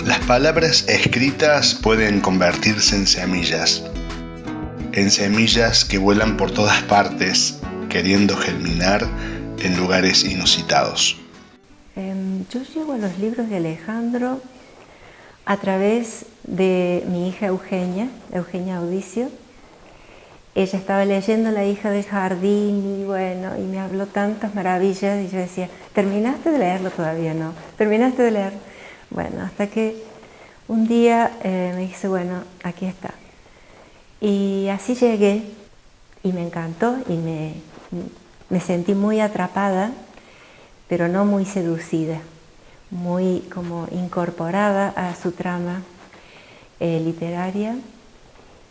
Las palabras escritas pueden convertirse en semillas que vuelan por todas partes, queriendo germinar en lugares inusitados. Yo llego a los libros de Alejandro a través de mi hija Eugenia Audicio. Ella estaba leyendo La hija del jardín y me habló tantas maravillas y yo decía, ¿terminaste de leerlo? Todavía no. ¿Terminaste de leer? Bueno, hasta que un día me dice, bueno, aquí está. Y así llegué y me encantó y me sentí muy atrapada, pero no muy seducida, muy como incorporada a su trama literaria,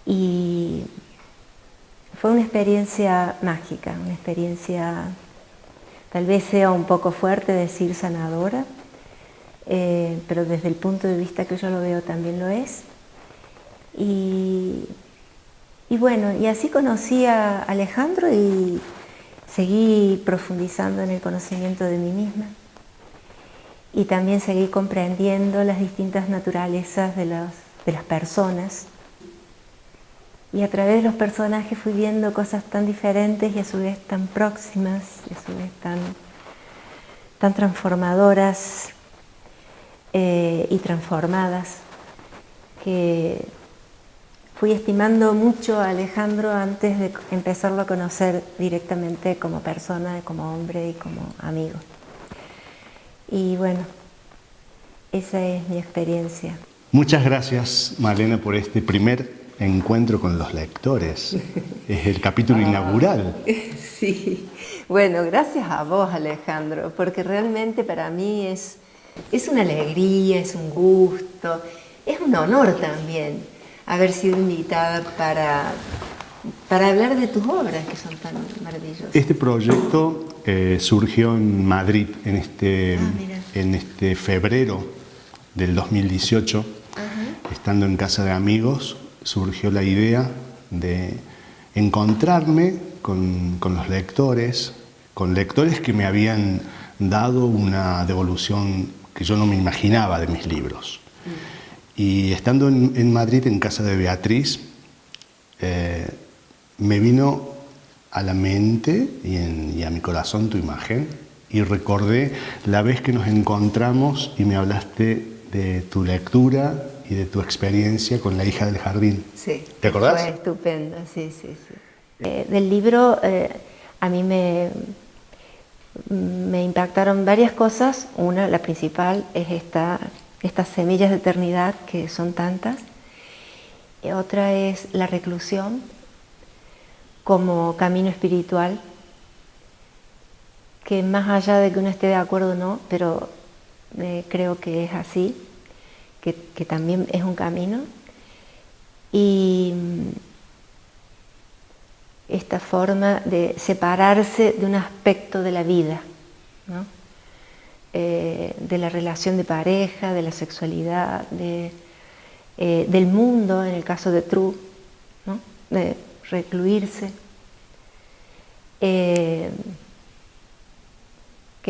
y fue una experiencia mágica, una experiencia, tal vez sea un poco fuerte decir sanadora, pero desde el punto de vista que yo lo veo también lo es. Y bueno, y así conocí a Alejandro y seguí profundizando en el conocimiento de mí misma. Y también seguí comprendiendo las distintas naturalezas de las personas. Y a través de los personajes fui viendo cosas tan diferentes y a su vez tan próximas, y a su vez tan transformadoras y transformadas, que fui estimando mucho a Alejandro antes de empezarlo a conocer directamente como persona, como hombre y como amigo. Y bueno, esa es mi experiencia. Muchas gracias, Malena, por este primer encuentro con los lectores. Es el capítulo inaugural. Sí, bueno, gracias a vos, Alejandro, porque realmente para mí es una alegría, es un gusto, es un honor también haber sido invitada para hablar de tus obras, que son tan maravillosas. Este proyecto surgió en Madrid en este febrero del 2018. Estando en casa de amigos, surgió la idea de encontrarme con los lectores, con lectores que me habían dado una devolución que yo no me imaginaba de mis libros. Y estando en Madrid, en casa de Beatriz, me vino a la mente y a mi corazón tu imagen, y recordé la vez que nos encontramos y me hablaste de tu lectura y de tu experiencia con La hija del jardín. Sí. ¿Te acordás? Fue estupendo, sí. Del libro a mí me impactaron varias cosas. Una, la principal, es estas semillas de eternidad, que son tantas. Y otra es la reclusión como camino espiritual, que más allá de que uno esté de acuerdo o no, pero creo que es así, que también es un camino. Y esta forma de separarse de un aspecto de la vida, ¿no? De la relación de pareja, de la sexualidad, del mundo, en el caso de Tru, ¿no? De recluirse. Que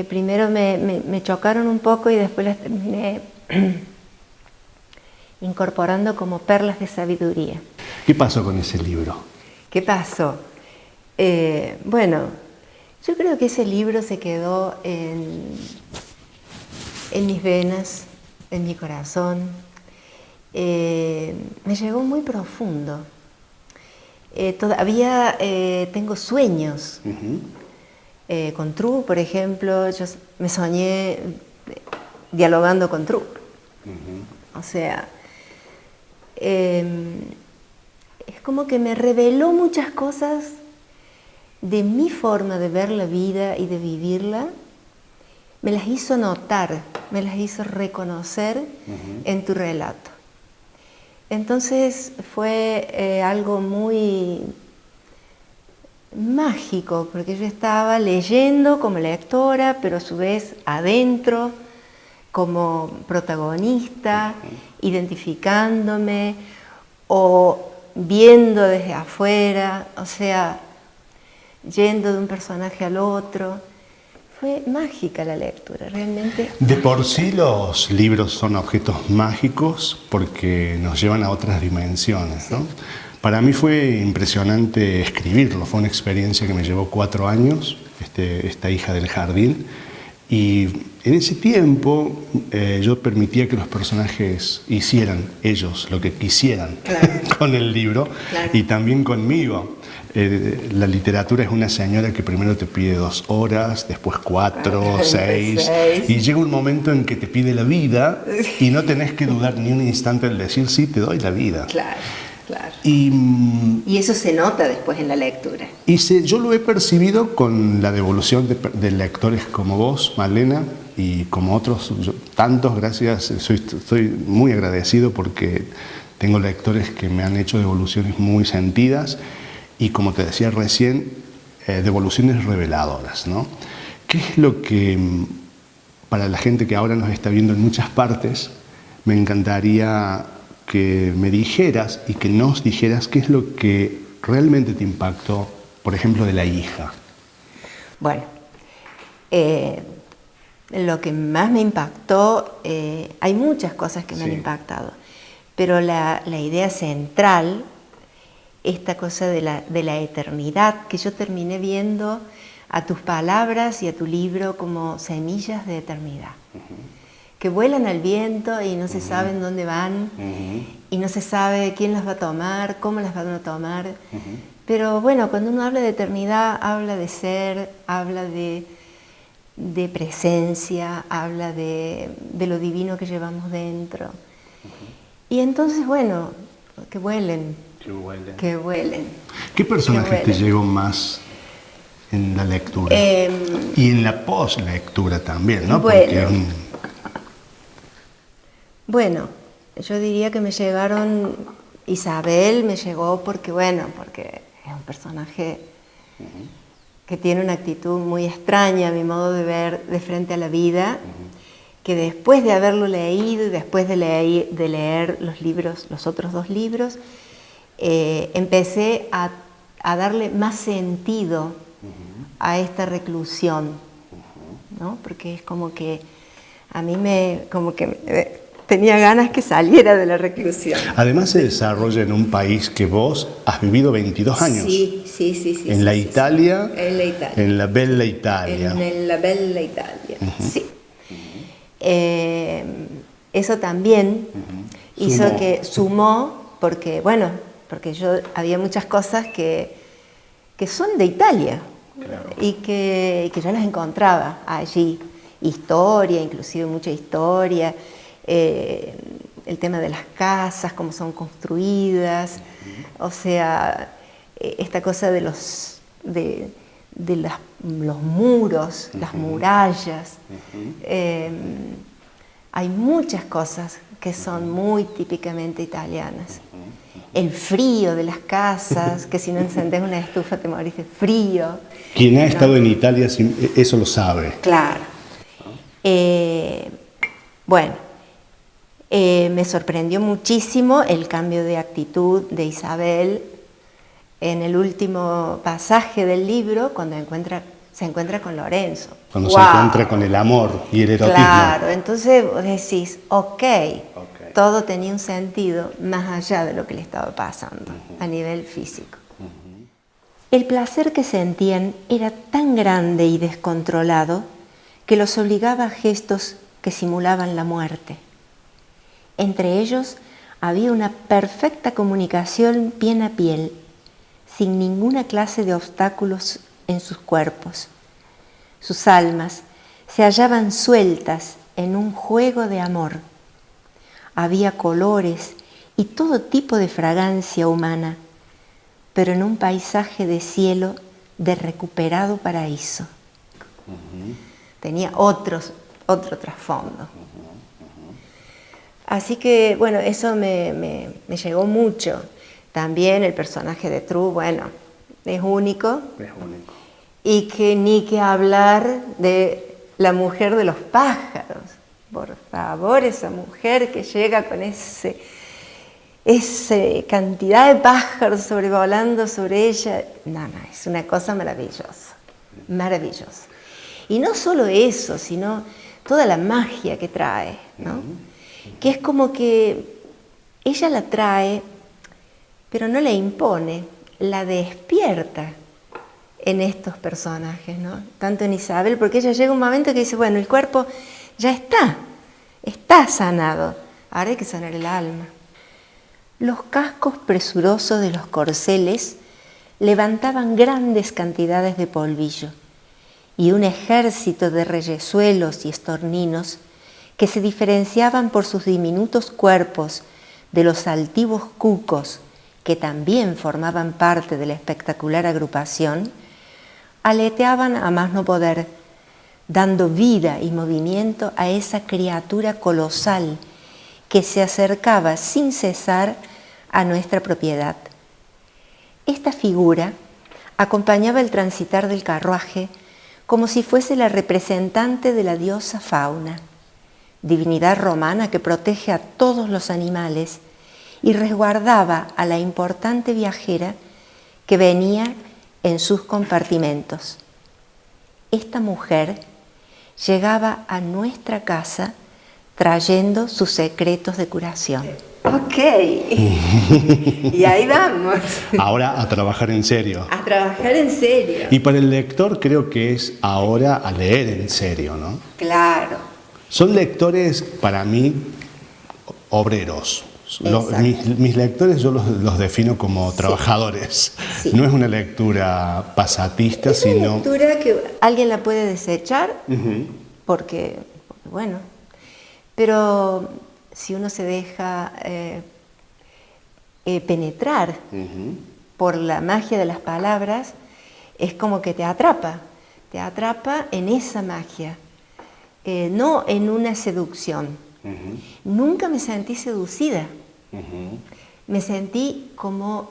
primero me chocaron un poco y después las terminé incorporando como perlas de sabiduría. ¿Qué pasó con ese libro? ¿Qué pasó? Bueno, yo creo que ese libro se quedó en mis venas, en mi corazón. Me llegó muy profundo. Todavía tengo sueños. Con Tru, por ejemplo, yo me soñé dialogando con Tru. O sea, es como que me reveló muchas cosas de mi forma de ver la vida y de vivirla. Me las hizo notar, me las hizo reconocer en tu relato. Entonces fue algo muy mágico, porque yo estaba leyendo como lectora, pero a su vez adentro, como protagonista, identificándome o viendo desde afuera, o sea, yendo de un personaje al otro. Fue mágica la lectura, realmente. De por sí los libros son objetos mágicos porque nos llevan a otras dimensiones, ¿no? Para mí fue impresionante escribirlo, fue una experiencia que me llevó 4 años, esta hija del jardín, y en ese tiempo yo permitía que los personajes hicieran ellos lo que quisieran, claro, con el libro, claro, y también conmigo. La literatura es una señora que primero te pide 2 horas, después 4, 6, y llega un momento en que te pide la vida y no tenés que dudar ni un instante en decir sí, te doy la vida. Claro, claro. Y eso se nota después en la lectura. Yo lo he percibido con la devolución de lectores como vos, Malena, y como otros, tantos, gracias, estoy muy agradecido porque tengo lectores que me han hecho devoluciones muy sentidas. Y como te decía recién, devoluciones reveladoras, ¿no? ¿Qué es lo que, para la gente que ahora nos está viendo en muchas partes, me encantaría que me dijeras y que nos dijeras qué es lo que realmente te impactó, por ejemplo, de la hija? Bueno, lo que más me impactó, hay muchas cosas que me han impactado, pero la idea central, esta cosa de la eternidad, que yo terminé viendo a tus palabras y a tu libro como semillas de eternidad, que vuelan al viento y no se sabe en dónde van, y no se sabe quién las va a tomar, cómo las van a tomar, pero bueno, cuando uno habla de eternidad, habla de ser, habla de presencia, habla de lo divino que llevamos dentro. Y entonces, bueno, que vuelen. Que vuelen. ¿Qué personaje te llegó más en la lectura? Y en la post-lectura también, ¿no? Bueno, yo diría que me llegaron... Isabel me llegó porque es un personaje que tiene una actitud muy extraña, a mi modo de ver, de frente a la vida, que después de haberlo leído y después de leer los otros 2 libros, empecé a darle más sentido a esta reclusión, ¿no? Porque es como que a mí tenía ganas que saliera de la reclusión. Además se desarrolla en un país que vos has vivido 22 años. Sí. En la Italia. En la Italia. En la bella Italia. En la bella Italia, sí. Eso también hizo que sumó, porque había muchas cosas que son de Italia, claro, y que yo las encontraba allí. Historia, inclusive mucha historia, el tema de las casas, cómo son construidas, o sea, esta cosa de los muros, las murallas. Hay muchas cosas que son muy típicamente italianas. El frío de las casas, que si no encendés una estufa te morís de frío. Quien ha estado en Italia eso lo sabe. Claro. Me sorprendió muchísimo el cambio de actitud de Isabel en el último pasaje del libro, cuando se encuentra con Lorenzo. Cuando se encuentra con el amor y el erotismo. Claro, entonces vos decís, ok, todo tenía un sentido más allá de lo que le estaba pasando a nivel físico. El placer que sentían era tan grande y descontrolado que los obligaba a gestos que simulaban la muerte. Entre ellos había una perfecta comunicación piel a piel, sin ninguna clase de obstáculos en sus cuerpos. Sus almas se hallaban sueltas en un juego de amor. Había colores y todo tipo de fragancia humana, pero en un paisaje de cielo de recuperado paraíso. Tenía otro trasfondo. Así que, bueno, eso me llegó mucho. También el personaje de Tru, es único. Es único. Y que ni que hablar de la mujer de los pájaros. por favor, esa mujer que llega con esa cantidad de pájaros sobrevolando sobre ella, no, es una cosa maravillosa, maravillosa. Y no solo eso, sino toda la magia que trae, ¿no? Que es como que ella la trae, pero no la impone, la despierta en estos personajes, ¿no? Tanto en Isabel, porque ella llega un momento que dice, bueno, el cuerpo ya está sanado, ahora hay que sanar el alma. Los cascos presurosos de los corceles levantaban grandes cantidades de polvillo, y un ejército de reyezuelos y estorninos que se diferenciaban por sus diminutos cuerpos de los altivos cucos que también formaban parte de la espectacular agrupación, aleteaban a más no poder, dando vida y movimiento a esa criatura colosal que se acercaba sin cesar a nuestra propiedad. Esta figura acompañaba el transitar del carruaje como si fuese la representante de la diosa Fauna, divinidad romana que protege a todos los animales y resguardaba a la importante viajera que venía en sus compartimentos. Esta mujer llegaba a nuestra casa trayendo sus secretos de curación. Ok, y ahí vamos. Ahora a trabajar en serio. A trabajar en serio. Y para el lector creo que es ahora a leer en serio, ¿no? Claro. Son lectores, para mí, obreros. Mis lectores yo los defino como trabajadores. Sí. No es una lectura pasatista, sino... Es una lectura que alguien la puede desechar, porque, bueno, pero si uno se deja penetrar por la magia de las palabras, es como que te atrapa en esa magia, no en una seducción. Nunca me sentí seducida, me sentí como,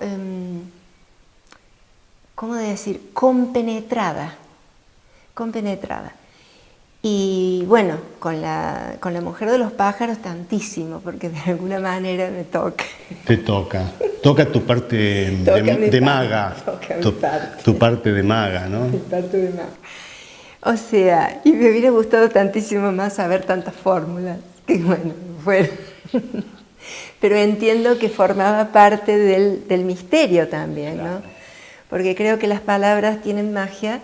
¿cómo decir?, compenetrada. Y bueno, con la mujer de los pájaros tantísimo, porque de alguna manera me toca. Te toca tu parte de maga, tu parte de maga, ¿no? Mi parte de maga. O sea, y me hubiera gustado tantísimo más saber tantas fórmulas, que bueno, fueron. Pero entiendo que formaba parte del misterio también, ¿no? Porque creo que las palabras tienen magia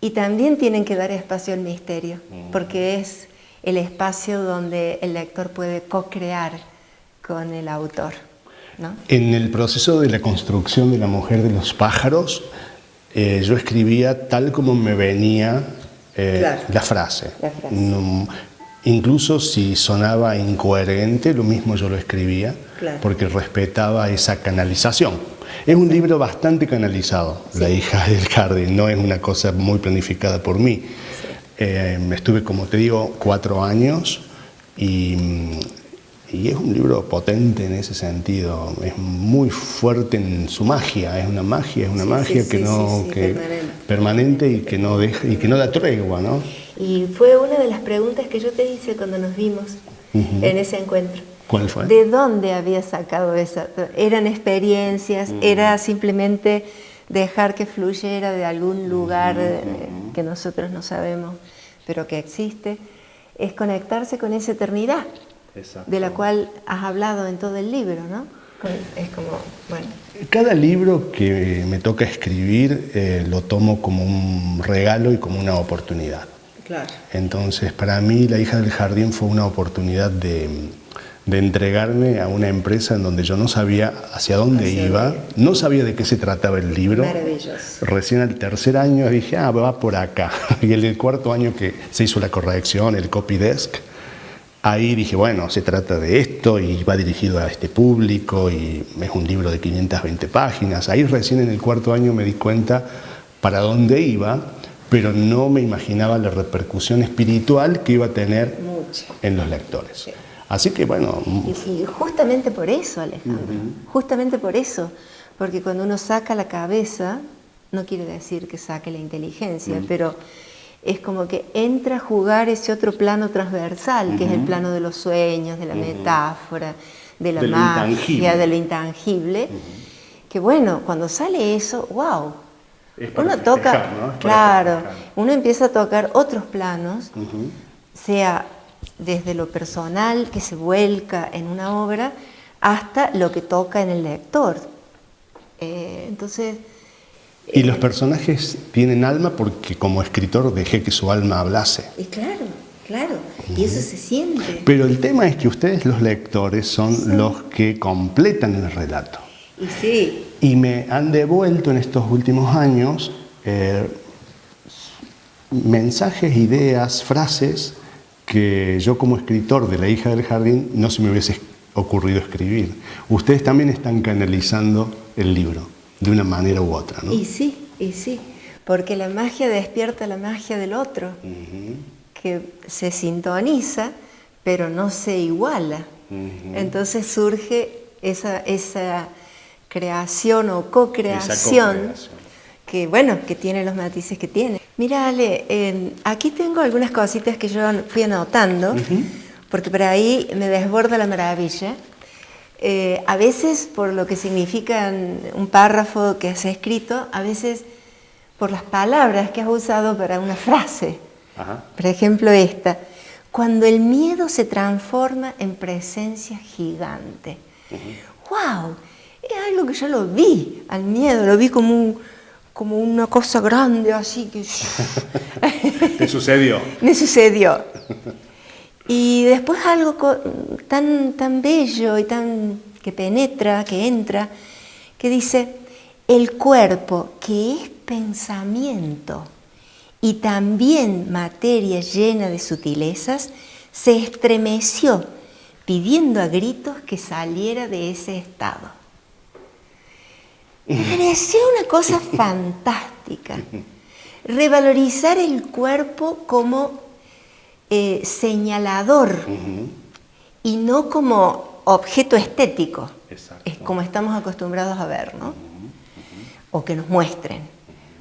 y también tienen que dar espacio al misterio, porque es el espacio donde el lector puede co-crear con el autor, ¿no? En el proceso de la construcción de La mujer de los pájaros, yo escribía tal como me venía la frase. Incluso si sonaba incoherente, lo mismo yo lo escribía, porque respetaba esa canalización. Es un libro bastante canalizado, La hija del jardín, no es una cosa muy planificada por mí. Estuve, como te digo, 4 años y es un libro potente en ese sentido, es muy fuerte en su magia, es una magia permanente y que no deja, y que no da tregua, ¿no? Y fue una de las preguntas que yo te hice cuando nos vimos en ese encuentro. ¿Cuál fue? ¿De dónde habías sacado eso? ¿Eran experiencias? ¿Era simplemente dejar que fluyera de algún lugar que nosotros no sabemos, pero que existe? Es conectarse con esa eternidad. Exacto. De la cual has hablado en todo el libro, ¿no? Es como, bueno. Cada libro que me toca escribir lo tomo como un regalo y como una oportunidad. Claro. Entonces, para mí, La hija del jardín fue una oportunidad de entregarme a una empresa en donde yo no sabía hacia dónde iba, no sabía de qué se trataba el libro. Maravilloso. Recién al 3er año dije, va por acá. Y el 4.º año que se hizo la corrección, el copy desk, ahí dije, bueno, se trata de esto y va dirigido a este público y es un libro de 520 páginas. Ahí recién en el 4.º año me di cuenta para dónde iba, pero no me imaginaba la repercusión espiritual que iba a tener en los lectores. Sí. Así que bueno... Y justamente por eso, Alejandro, justamente por eso, porque cuando uno saca la cabeza, no quiere decir que saque la inteligencia, pero es como que entra a jugar ese otro plano transversal, que es el plano de los sueños, de la metáfora, de la magia, de lo intangible, que bueno, cuando sale eso, wow, uno toca, ¿no? Claro, uno empieza a tocar otros planos, sea desde lo personal que se vuelca en una obra, hasta lo que toca en el lector. Entonces... Y los personajes tienen alma porque como escritor dejé que su alma hablase. Y claro, claro, y eso se siente. Pero el tema es que ustedes, los lectores, son los que completan el relato. Y sí. Y me han devuelto en estos últimos años mensajes, ideas, frases que yo como escritor de La hija del jardín no se me hubiese ocurrido escribir. Ustedes también están canalizando el libro de una manera u otra, ¿no? Y sí, porque la magia despierta la magia del otro, que se sintoniza, pero no se iguala. Entonces surge esa creación o co-creación que, bueno, que tiene los matices que tiene. Mira, Ale, aquí tengo algunas cositas que yo fui anotando, porque por ahí me desborda la maravilla. A veces por lo que significa un párrafo que has escrito, a veces por las palabras que has usado para una frase. Por ejemplo esta: cuando el miedo se transforma en presencia gigante. ¡Wow! Es algo que yo lo vi al miedo, lo vi como una cosa grande así que... ¿Te sucedió? Me sucedió. Y después algo tan bello y tan que penetra, que entra, que dice: el cuerpo, que es pensamiento y también materia llena de sutilezas, se estremeció pidiendo a gritos que saliera de ese estado. Me pareció una cosa fantástica. Revalorizar el cuerpo como señalador y no como objeto estético, es como estamos acostumbrados a ver, ¿no? O que nos muestren,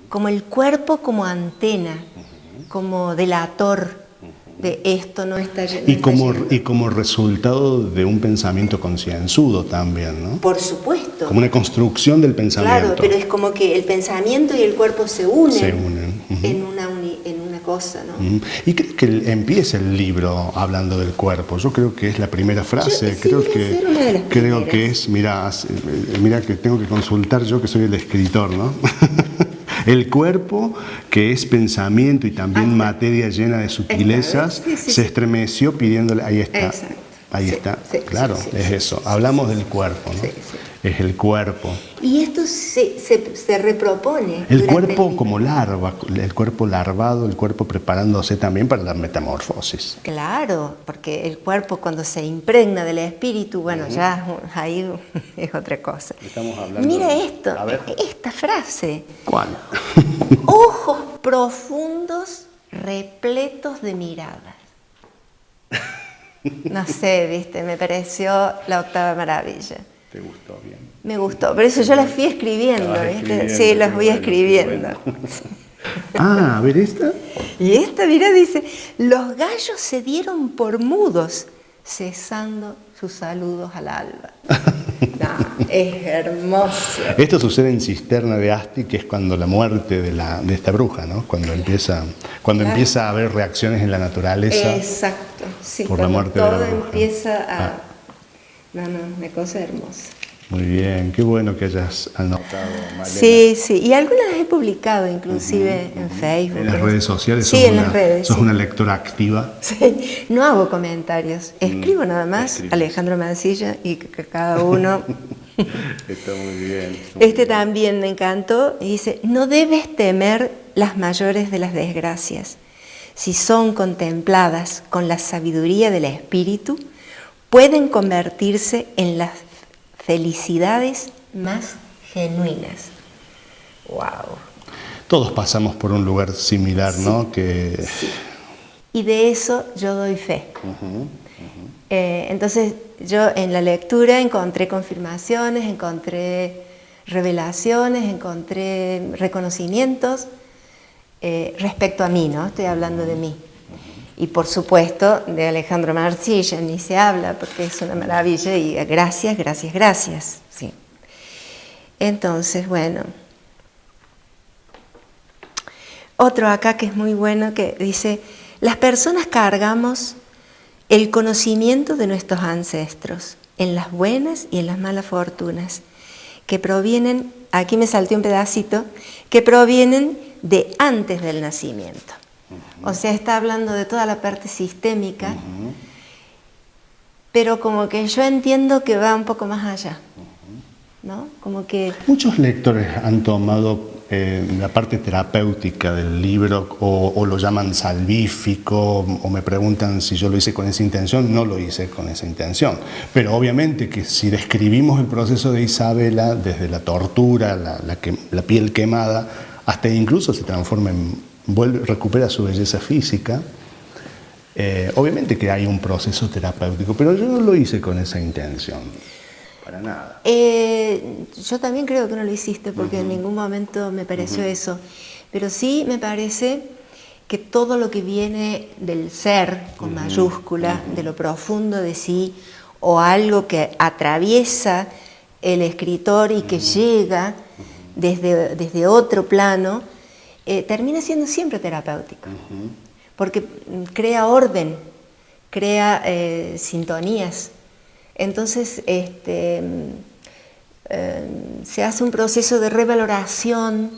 como el cuerpo como antena, como delator de esto no está yendo. Y como resultado de un pensamiento concienzudo también, ¿no? Por supuesto. Como una construcción del pensamiento. Claro, pero es como que el pensamiento y el cuerpo se unen. En una cosa, ¿no? Y creo que empieza el libro hablando del cuerpo. Yo creo que es la primera frase. Creo que es, mira que tengo que consultar yo que soy el escritor, ¿no? El cuerpo, que es pensamiento y también materia llena de sutilezas, se estremeció pidiéndole. Ahí está. Exacto. Ahí está. Claro, es eso. Hablamos del cuerpo, ¿no? Es el cuerpo. Y esto se repropone. El cuerpo como larva, el cuerpo larvado, el cuerpo preparándose también para la metamorfosis. Claro, porque el cuerpo cuando se impregna del espíritu, bueno, ya ahí es otra cosa. Estamos hablando. Mira esto, esta frase. ¿Cuál? Ojos profundos repletos de miradas. No sé, viste, me pareció la octava maravilla. ¿Te gustó bien? Me gustó, por eso yo las fui escribiendo, ¿viste? Sí, las voy escribiendo. A ver, ¿esta? Y esta, mira, dice: los gallos se dieron por mudos, cesando sus saludos al alba. No, es hermoso. Esto sucede en Cisterna de Asti, que es cuando la muerte de esta bruja, ¿no? Cuando empieza a haber reacciones en la naturaleza. Exacto, sí. Por la muerte de la bruja. Todo empieza a... No, una cosa hermosa. Muy bien, qué bueno que hayas anotado, Malena. Sí, y algunas las he publicado inclusive en Facebook. En las redes sociales. Sí, en las redes. Sos una lectora activa. Sí, no hago comentarios, escribo nada más, Alejandro Mancilla, y que cada uno... Está muy bien. Este también me encantó, y dice: no debes temer las mayores de las desgracias. Si son contempladas con la sabiduría del espíritu, pueden convertirse en las felicidades más genuinas. ¡Wow! Todos pasamos por un lugar similar, ¿no? Sí. Y de eso yo doy fe. Entonces yo en la lectura encontré confirmaciones, encontré revelaciones, encontré reconocimientos respecto a mí, ¿no? Estoy hablando de mí. Y por supuesto de Alejandro Marcilla ni se habla porque es una maravilla y gracias, gracias, gracias. Sí. Entonces, bueno. Otro acá que es muy bueno que dice, las personas cargamos el conocimiento de nuestros ancestros en las buenas y en las malas fortunas que provienen, aquí me salté un pedacito, que provienen de antes del nacimiento. O sea, está hablando de toda la parte sistémica, pero como que yo entiendo que va un poco más allá, ¿no? Como que... Muchos lectores han tomado la parte terapéutica del libro o lo llaman salvífico o me preguntan si yo lo hice con esa intención. No lo hice con esa intención, pero obviamente que si describimos el proceso de Isabela desde la tortura, la piel quemada, hasta incluso se transforma recupera su belleza física, obviamente que hay un proceso terapéutico, pero yo no lo hice con esa intención. Para nada. Yo también creo que no lo hiciste porque en ningún momento me pareció eso, pero sí me parece que todo lo que viene del ser, con mayúscula, de lo profundo de sí, o algo que atraviesa el escritor y que llega desde otro plano, termina siendo siempre terapéutico, porque crea orden, crea sintonías. Entonces se hace un proceso de revaloración,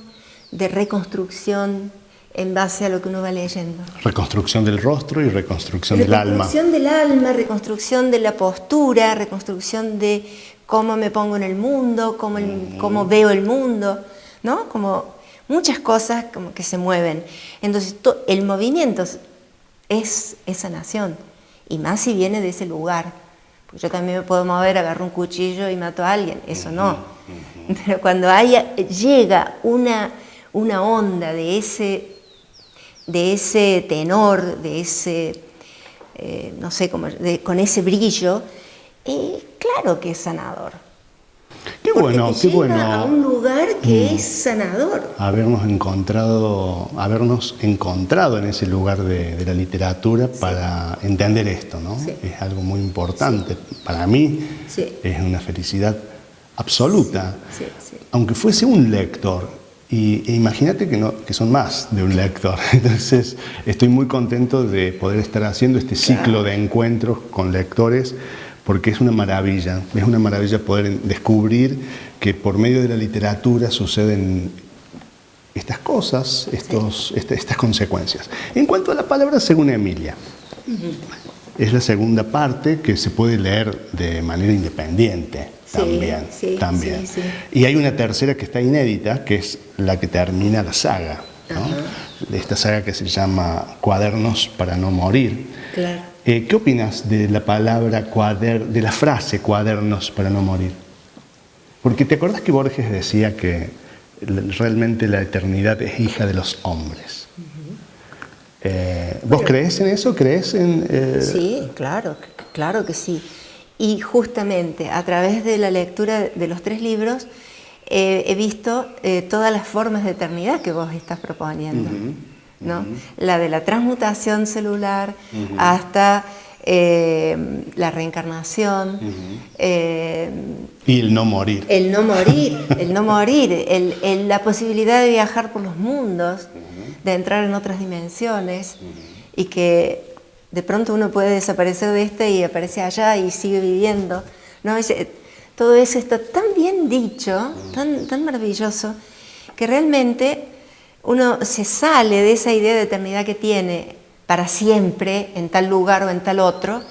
de reconstrucción en base a lo que uno va leyendo. Reconstrucción del rostro y reconstrucción del alma. Reconstrucción del alma, reconstrucción de la postura, reconstrucción de cómo me pongo en el mundo, cómo veo el mundo, ¿no? Como muchas cosas como que se mueven. Entonces el movimiento es sanación, y más si viene de ese lugar. Yo también me puedo mover, agarro un cuchillo y mato a alguien, eso no. Pero cuando llega una onda de ese tenor, de ese, no sé, con ese brillo, claro que es sanador. Qué bueno, qué bueno. A un lugar que es sanador. Habernos encontrado en ese lugar de la literatura para entender esto, ¿no? Sí. Es algo muy importante. Sí. Para mí es una felicidad absoluta. Sí. Aunque fuese un lector, e imagínate que son más de un lector. Entonces estoy muy contento de poder estar haciendo este ciclo de encuentros con lectores, porque es una maravilla poder descubrir que por medio de la literatura suceden estas cosas, estas consecuencias. En cuanto a la palabra según Emilia, es la segunda parte que se puede leer de manera independiente también. Sí. Y hay una tercera que está inédita, que es la que termina la saga, ¿no? Esta saga que se llama Cuadernos para no morir. Claro. ¿Qué opinas de la palabra de la frase cuadernos para no morir? Porque te acordás que Borges decía que realmente la eternidad es hija de los hombres. ¿Vos crees en eso? ¿Crees en...? Sí, claro que sí. Y justamente a través de la lectura de los 3 libros he visto todas las formas de eternidad que vos estás proponiendo. ¿No? La de la transmutación celular hasta la reencarnación. Y el no morir. El no morir, la posibilidad de viajar por los mundos, de entrar en otras dimensiones, y que de pronto uno puede desaparecer de esta y aparece allá y sigue viviendo, ¿no? Todo eso está tan bien dicho, tan maravilloso, que realmente uno se sale de esa idea de eternidad que tiene para siempre en tal lugar o en tal otro,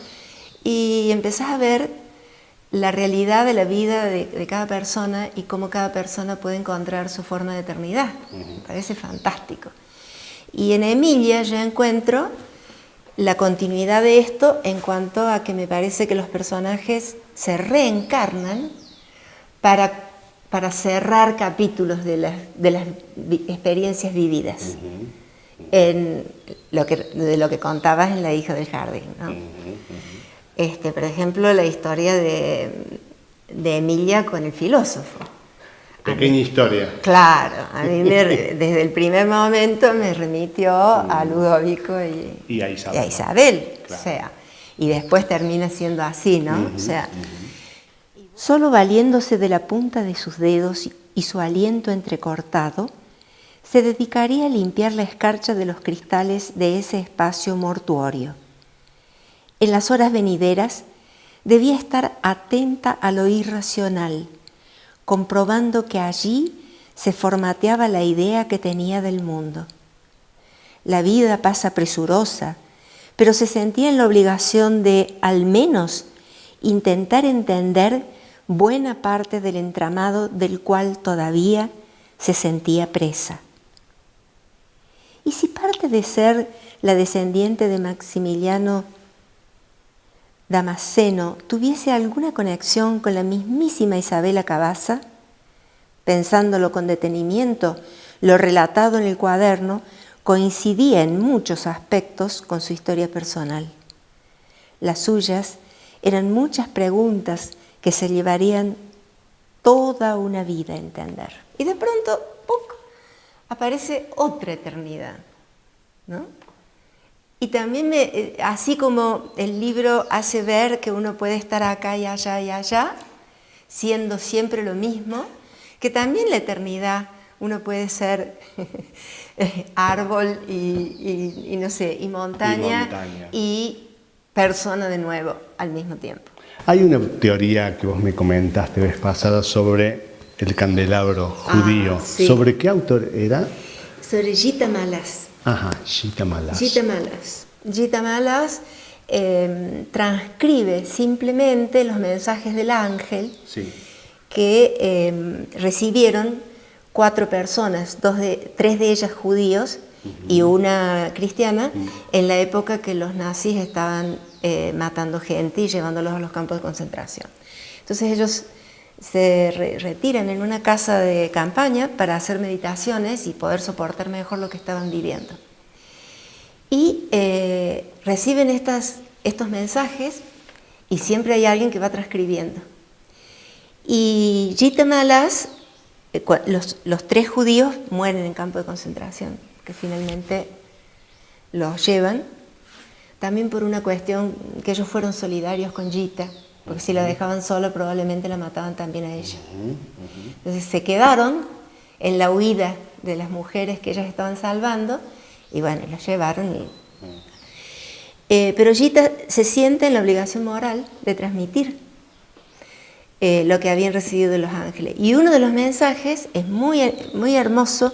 y empezás a ver la realidad de la vida de cada persona y cómo cada persona puede encontrar su forma de eternidad. Me parece fantástico. Y en Emilia yo encuentro la continuidad de esto en cuanto a que me parece que los personajes se reencarnan para cerrar capítulos de las experiencias vividas, de lo que contabas en La hija del jardín, ¿no? Por ejemplo, la historia de Emilia con el filósofo. Pequeña historia. Claro, a mí desde el primer momento me remitió a Ludovico y a Isabel. Claro. O sea, y después termina siendo así, ¿no? O sea, solo valiéndose de la punta de sus dedos y su aliento entrecortado, se dedicaría a limpiar la escarcha de los cristales de ese espacio mortuorio. En las horas venideras debía estar atenta a lo irracional, comprobando que allí se formateaba la idea que tenía del mundo. La vida pasa presurosa, pero se sentía en la obligación de, al menos, intentar entender buena parte del entramado del cual todavía se sentía presa. ¿Y si parte de ser la descendiente de Maximiliano Damasceno tuviese alguna conexión con la mismísima Isabela Cabaza? Pensándolo con detenimiento, lo relatado en el cuaderno coincidía en muchos aspectos con su historia personal. Las suyas eran muchas preguntas que se llevarían toda una vida a entender. Y de pronto, ¡puc!, aparece otra eternidad, ¿no? Y también, así como el libro hace ver que uno puede estar acá y allá, siendo siempre lo mismo, que también la eternidad uno puede ser árbol y no sé, y montaña y persona de nuevo al mismo tiempo. Hay una teoría que vos me comentaste vez pasada sobre el candelabro judío. Sí. ¿Sobre qué autor era? Sobre Gita Malas. Ajá, Gita Malas. Gita Malas transcribe simplemente los mensajes del ángel, sí, que recibieron 4 personas, 3 de ellas judíos y una cristiana, en la época que los nazis estaban matando gente y llevándolos a los campos de concentración. Entonces ellos se retiran en una casa de campaña para hacer meditaciones y poder soportar mejor lo que estaban viviendo. Y reciben estos mensajes y siempre hay alguien que va transcribiendo. Y Gita Malas, los 3 judíos mueren en campo de concentración, que finalmente los llevan, también por una cuestión que ellos fueron solidarios con Gita, porque si la dejaban sola probablemente la mataban también a ella. Entonces se quedaron en la huida de las mujeres que ellas estaban salvando y bueno, las llevaron. Pero Gita se siente en la obligación moral de transmitir lo que habían recibido de los ángeles. Y uno de los mensajes es muy, muy hermoso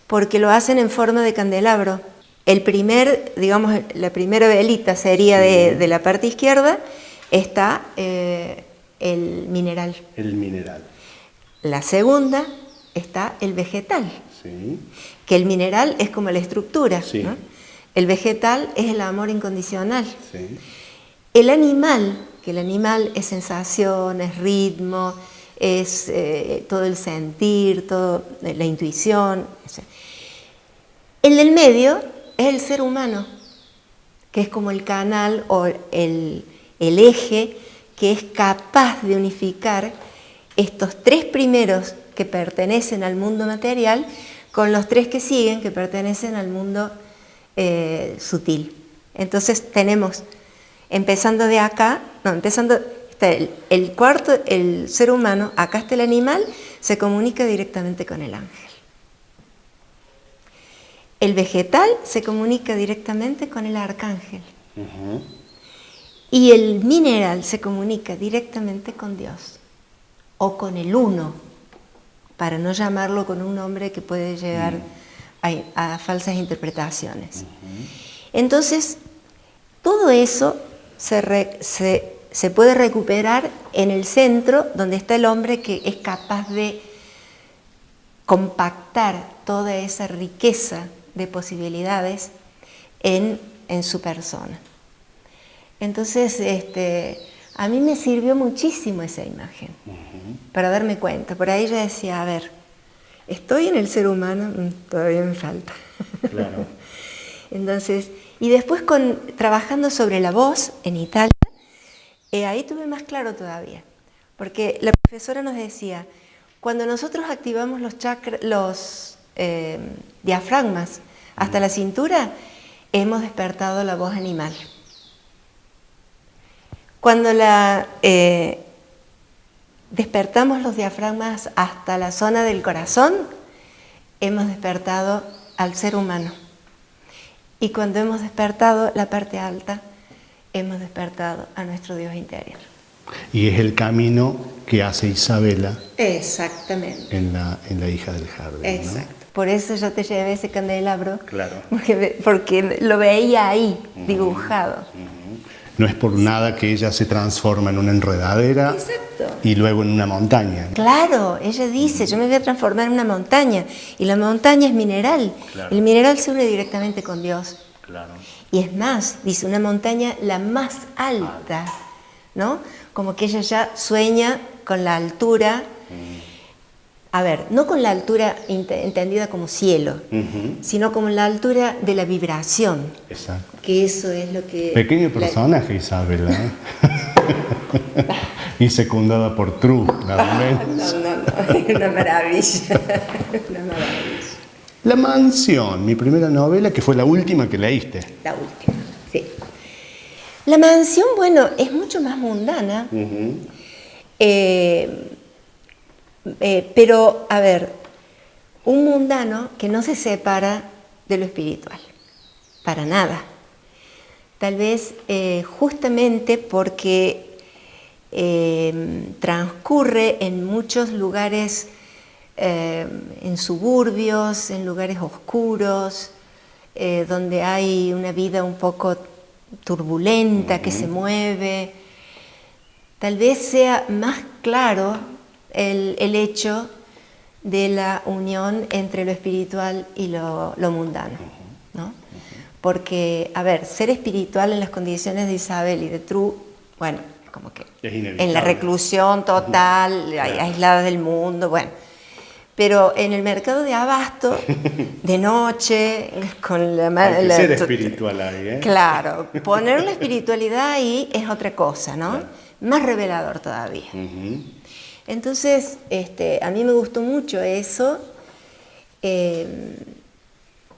porque lo hacen en forma de candelabro. La primera velita sería de la parte izquierda, está el mineral. El mineral. La segunda está el vegetal, sí, que el mineral es como la estructura, sí, ¿no? El vegetal es el amor incondicional. Sí. El animal, que el animal es sensación, es ritmo, es todo el sentir, toda la intuición. El del medio es el ser humano, que es como el canal o el eje que es capaz de unificar estos 3 primeros que pertenecen al mundo material con los 3 que siguen que pertenecen al mundo sutil. Entonces tenemos, empezando de acá, está el cuarto, el ser humano, acá está el animal, se comunica directamente con el ángel. El vegetal se comunica directamente con el arcángel. Y el mineral se comunica directamente con Dios o con el uno, para no llamarlo con un nombre que puede llegar a falsas interpretaciones. Entonces, todo eso se puede recuperar en el centro, donde está el hombre que es capaz de compactar toda esa riqueza de posibilidades en su persona. Entonces, a mí me sirvió muchísimo esa imagen para darme cuenta. Por ahí yo decía, a ver, estoy en el ser humano, todavía me falta. Claro. Entonces, y después trabajando sobre la voz en Italia, ahí tuve más claro todavía. Porque la profesora nos decía, Cuando nosotros activamos los chakras, los diafragmas hasta la cintura, hemos despertado la voz animal. Cuando despertamos los diafragmas hasta la zona del corazón, hemos despertado al ser humano. Y cuando hemos despertado la parte alta, hemos despertado a nuestro Dios interior. Y es el camino que hace Isabela. Exactamente. En la hija del jardín. Exacto. ¿No? Por eso yo te llevé ese candelabro. Claro. Porque lo veía ahí, dibujado. No es por nada que ella se transforma en una enredadera. Exacto. Y luego en una montaña. Claro, ella dice, yo me voy a transformar en una montaña. Y la montaña es mineral. Claro. El mineral se une directamente con Dios. Claro. Y es más, dice, una montaña la más alta, ¿no? Como que ella ya sueña con la altura. A ver, no con la altura entendida como cielo, sino como la altura de la vibración. Exacto. Que eso es lo que... Pequeño personaje, Isabela, ¿eh? Y secundada por True, nada menos. No, una maravilla. Una maravilla. La mansión, mi primera novela, que fue la última que leíste. La última, sí. La mansión, bueno, es mucho más mundana. Pero, a ver, un mundano que no se separa de lo espiritual, para nada. Tal vez justamente porque transcurre en muchos lugares, en suburbios, en lugares oscuros, donde hay una vida un poco turbulenta que se mueve. Tal vez sea más claro el hecho de la unión entre lo espiritual y lo mundano, ¿no? Porque, a ver, ser espiritual en las condiciones de Isabel y de True, bueno, como que en la reclusión total, claro, aislada del mundo, bueno. Pero en el mercado de abasto, de noche, con ser espiritual ahí, ¿eh? Claro, poner la espiritualidad ahí es otra cosa, ¿no? Claro. Más revelador todavía. Entonces, a mí me gustó mucho eso.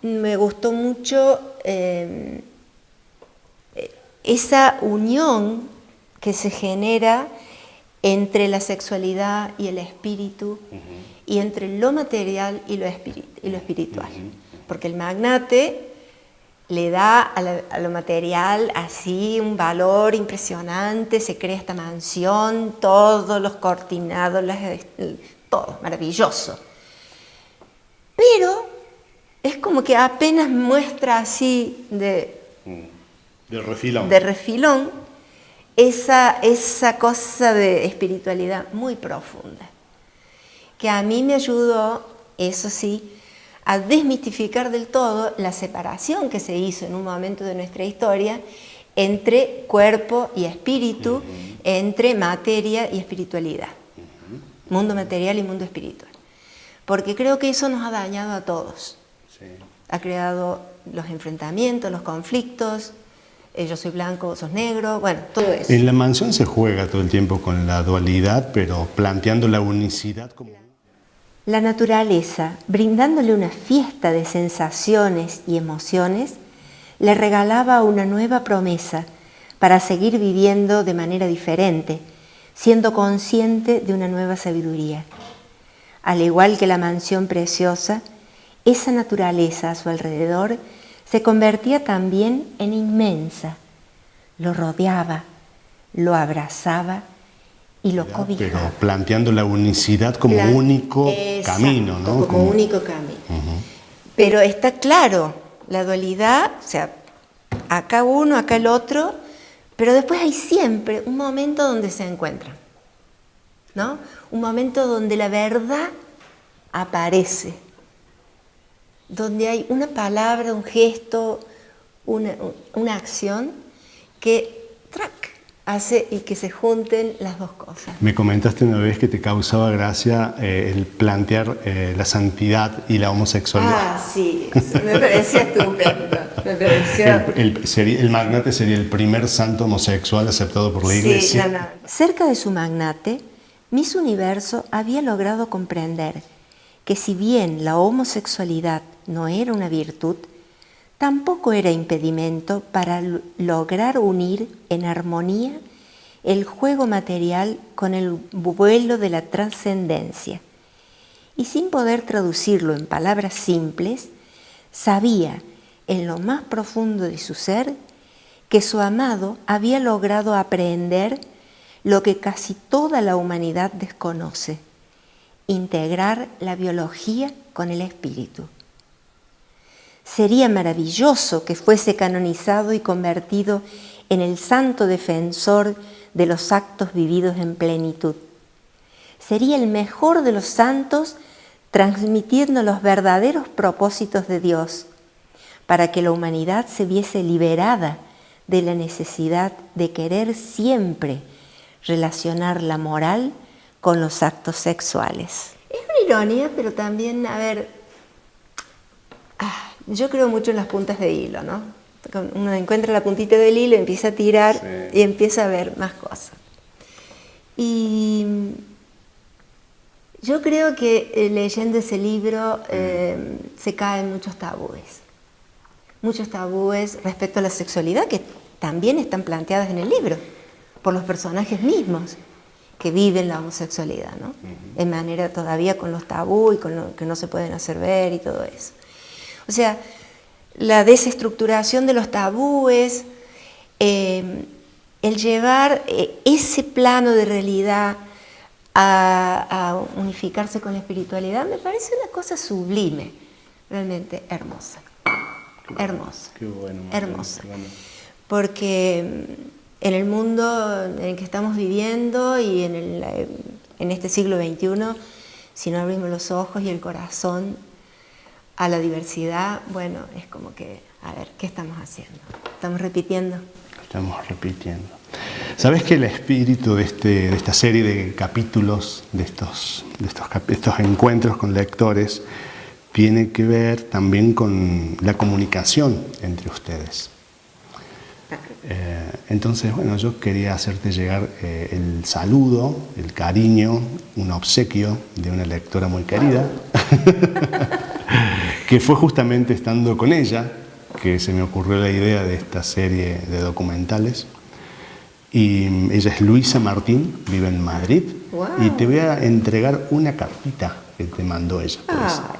Me gustó mucho esa unión que se genera entre la sexualidad y el espíritu, y entre lo material y lo espiritual. Porque el magnate le da a lo material así un valor impresionante, se crea esta mansión, todos los cortinados, todo maravilloso. Pero es como que apenas muestra así de refilón esa cosa de espiritualidad muy profunda, que a mí me ayudó, eso sí, a desmitificar del todo la separación que se hizo en un momento de nuestra historia entre cuerpo y espíritu, entre materia y espiritualidad, mundo material y mundo espiritual. Porque creo que eso nos ha dañado a todos. Sí. Ha creado los enfrentamientos, los conflictos, yo soy blanco, vos sos negro, bueno, todo eso. En la mansión se juega todo el tiempo con la dualidad, pero planteando la unicidad como... La naturaleza, brindándole una fiesta de sensaciones y emociones, le regalaba una nueva promesa para seguir viviendo de manera diferente, siendo consciente de una nueva sabiduría. Al igual que la mansión preciosa, esa naturaleza a su alrededor se convertía también en inmensa. Lo rodeaba, lo abrazaba y lo cobijaba. Pero planteando la unicidad como único camino, ¿no? Como único camino. Pero está claro, la dualidad, o sea, acá uno, acá el otro, pero después hay siempre un momento donde se encuentran, ¿no? Un momento donde la verdad aparece, donde hay una palabra, un gesto, una acción que hace y que se junten las dos cosas. Me comentaste una vez que te causaba gracia el plantear la santidad y la homosexualidad. Ah, sí, eso me parecía estupendo. Me parecía... el magnate sería el primer santo homosexual aceptado por la Iglesia. Sí, no. Cerca de su magnate Miss Universo había logrado comprender que si bien la homosexualidad no era una virtud, tampoco era impedimento para lograr unir en armonía el juego material con el vuelo de la trascendencia. Y sin poder traducirlo en palabras simples, sabía en lo más profundo de su ser que su amado había logrado aprender lo que casi toda la humanidad desconoce: integrar la biología con el espíritu. Sería maravilloso que fuese canonizado y convertido en el santo defensor de los actos vividos en plenitud. Sería el mejor de los santos transmitiendo los verdaderos propósitos de Dios, para que la humanidad se viese liberada de la necesidad de querer siempre relacionar la moral con los actos sexuales. Es una ironía, pero también, yo creo mucho en las puntas de hilo, ¿no? Uno encuentra la puntita del hilo, empieza a tirar y empieza a ver más cosas. Y yo creo que leyendo ese libro se caen muchos tabúes respecto a la sexualidad, que también están planteadas en el libro por los personajes mismos que viven la homosexualidad, ¿no? De manera todavía con los tabús y con lo que no se pueden hacer ver y todo eso. O sea, la desestructuración de los tabúes, el llevar ese plano de realidad a unificarse con la espiritualidad, me parece una cosa sublime, realmente hermosa. Hermosa. Qué bueno. Hermosa. Bueno. Porque en el mundo en el que estamos viviendo y en este siglo XXI, si no abrimos los ojos y el corazón a la diversidad, bueno, es como que, a ver, ¿qué estamos haciendo? ¿Estamos repitiendo? Estamos repitiendo. ¿Sabes que el espíritu de esta serie de capítulos, de estos encuentros con lectores, tiene que ver también con la comunicación entre ustedes? Entonces, bueno, yo quería hacerte llegar el saludo, el cariño, un obsequio de una lectora muy querida, que fue justamente estando con ella que se me ocurrió la idea de esta serie de documentales. Y ella es Luisa Martín, vive en Madrid. Wow. Y te voy a entregar una cartita que te mandó ella.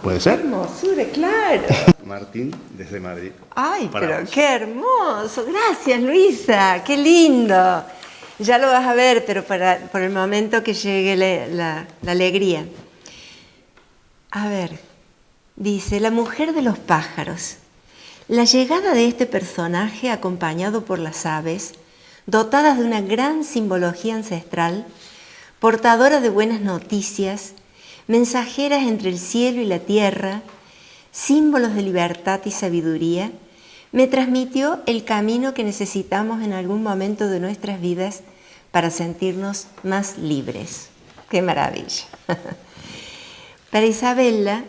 ¿Puede ser? ¡Qué hermosura, claro! Martín, desde Madrid. ¡Ay, pero vos. qué hermoso! Gracias, Luisa, qué lindo. Ya lo vas a ver, pero por el momento que llegue la alegría. A ver, dice, la mujer de los pájaros. La llegada de este personaje, acompañado por las aves, dotadas de una gran simbología ancestral, portadora de buenas noticias, mensajeras entre el cielo y la tierra, símbolos de libertad y sabiduría, me transmitió el camino que necesitamos en algún momento de nuestras vidas para sentirnos más libres. ¡Qué maravilla! Para Isabella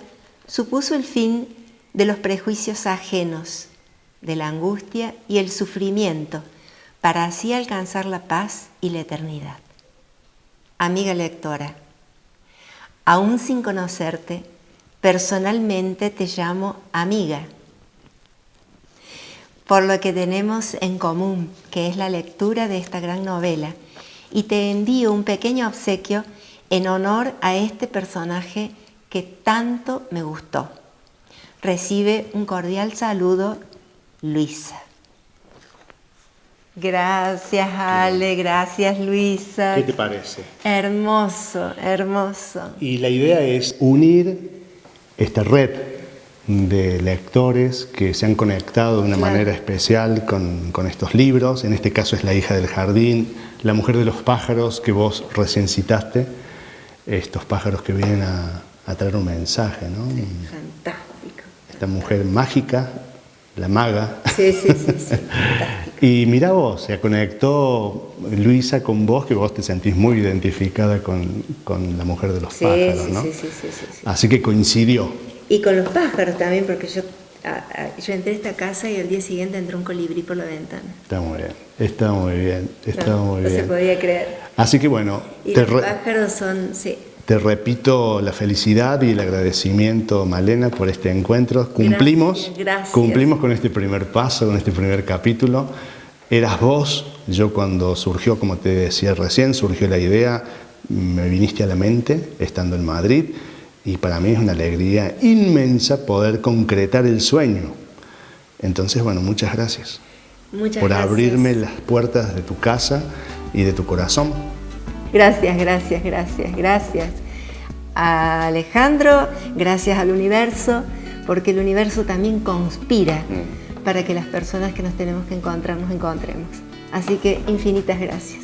supuso el fin de los prejuicios ajenos, de la angustia y el sufrimiento, para así alcanzar la paz y la eternidad. Amiga lectora, aún sin conocerte, personalmente te llamo amiga, por lo que tenemos en común, que es la lectura de esta gran novela, y te envío un pequeño obsequio en honor a este personaje que tanto me gustó. Recibe un cordial saludo, Luisa. Gracias, Ale, gracias, Luisa. ¿Qué te parece? Hermoso, hermoso. Y la idea es unir esta red de lectores que se han conectado de una manera especial con estos libros. En este caso es La hija del jardín, La mujer de los pájaros, que vos recién citaste. Estos pájaros que vienen a traer un mensaje, ¿no? Fantástico. Esta mujer mágica, la maga. Sí, fantástico. Y mirá vos, se conectó Luisa con vos, que vos te sentís muy identificada con la mujer de los pájaros, ¿no? Sí. Así que coincidió. Y con los pájaros también, porque yo yo entré a esta casa y al día siguiente entró un colibrí por la ventana. Está muy bien, está muy bien, está No, muy no bien. se podía creer. Así que bueno, Y los pájaros son, sí. te repito la felicidad y el agradecimiento, Malena, por este encuentro. Cumplimos, Gracias. cumplimos con este primer paso, con este primer capítulo. Eras vos, yo cuando surgió, como te decía recién, surgió la idea, me viniste a la mente estando en Madrid y para mí es una alegría inmensa poder concretar el sueño. Entonces, bueno, muchas gracias. Muchas por gracias. abrirme las puertas de tu casa y de tu corazón. Gracias, gracias, gracias, gracias a Alejandro, gracias al universo, porque el universo también conspira para que las personas que nos tenemos que encontrar nos encontremos. Así que infinitas gracias.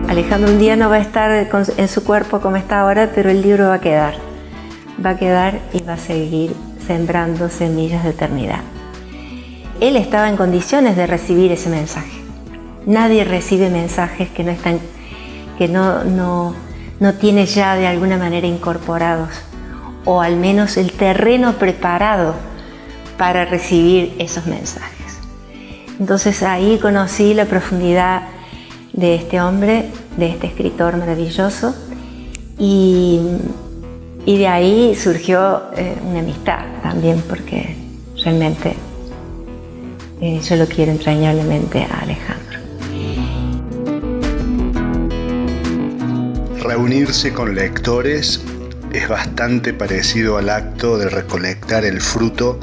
Alejandro un día no va a estar en su cuerpo como está ahora, pero el libro va a quedar y va a seguir sembrando semillas de eternidad. Él estaba en condiciones de recibir ese mensaje. Nadie recibe mensajes que no tiene ya de alguna manera incorporados, o al menos el terreno preparado para recibir esos mensajes. Entonces ahí conocí la profundidad de este hombre, de este escritor maravilloso, y de ahí surgió una amistad también, porque realmente yo lo quiero entrañablemente a Alejandro. Reunirse con lectores es bastante parecido al acto de recolectar el fruto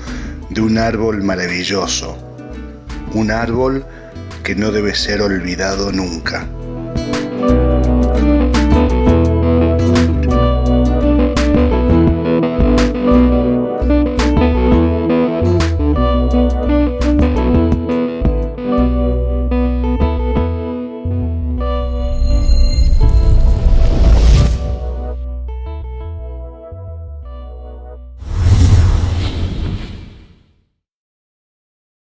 de un árbol maravilloso, un árbol que no debe ser olvidado nunca.